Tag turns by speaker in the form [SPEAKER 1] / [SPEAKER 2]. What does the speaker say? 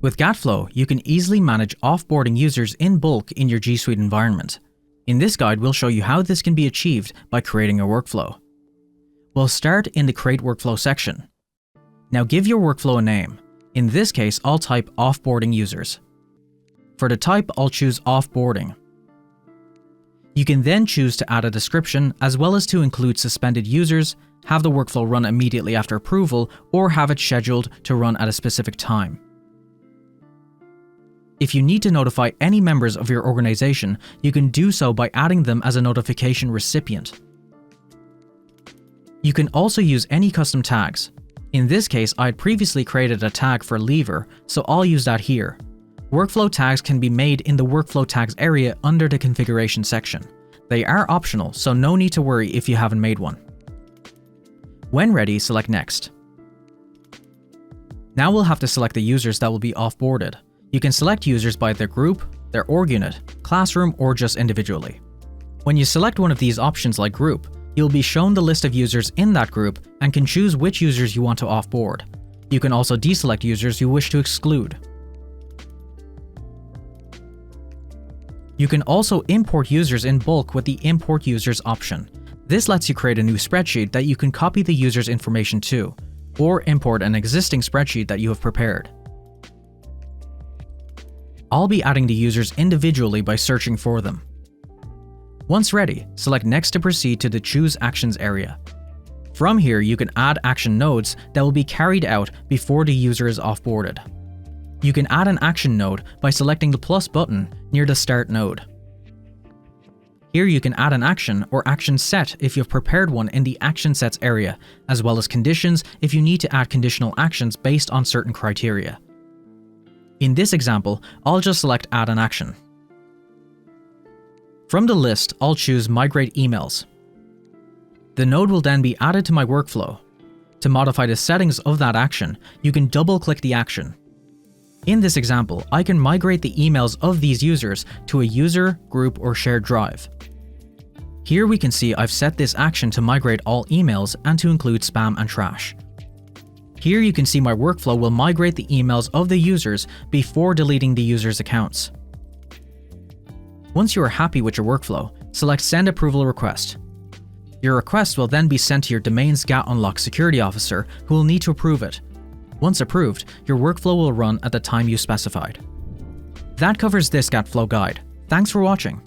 [SPEAKER 1] With GAT Flow, you can easily manage offboarding users in bulk in your G Suite environment. In this guide, we'll show you how this can be achieved by creating a workflow. We'll start in the Create Workflow section. Now give your workflow a name. In this case, I'll type Offboarding Users. For the type, I'll choose Offboarding. You can then choose to add a description as well as to include suspended users, have the workflow run immediately after approval, or have it scheduled to run at a specific time. If you need to notify any members of your organization, you can do so by adding them as a notification recipient. You can also use any custom tags. In this case, I had previously created a tag for leaver, so I'll use that here. Workflow tags can be made in the Workflow Tags area under the Configuration section. They are optional, so no need to worry if you haven't made one. When ready, select Next. Now we'll have to select the users that will be offboarded. You can select users by their group, their org unit, classroom, or just individually. When you select one of these options like group, you'll be shown the list of users in that group and can choose which users you want to offboard. You can also deselect users you wish to exclude. You can also import users in bulk with the Import Users option. This lets you create a new spreadsheet that you can copy the user's information to, or import an existing spreadsheet that you have prepared. I'll be adding the users individually by searching for them. Once ready, select Next to proceed to the Choose Actions area. From here, you can add action nodes that will be carried out before the user is offboarded. You can add an action node by selecting the plus button near the Start node. Here you can add an action or action set if you've prepared one in the Action Sets area, as well as conditions if you need to add conditional actions based on certain criteria. In this example, I'll just select Add an Action. From the list, I'll choose Migrate Emails. The node will then be added to my workflow. To modify the settings of that action, you can double-click the action. In this example, I can migrate the emails of these users to a user, group, or shared drive. Here we can see I've set this action to migrate all emails and to include spam and trash. Here you can see my workflow will migrate the emails of the users before deleting the users' accounts. Once you are happy with your workflow, select Send Approval Request. Your request will then be sent to your domain's GAT Unlock security officer, who will need to approve it. Once approved, your workflow will run at the time you specified. That covers this GAT Flow guide. Thanks for watching.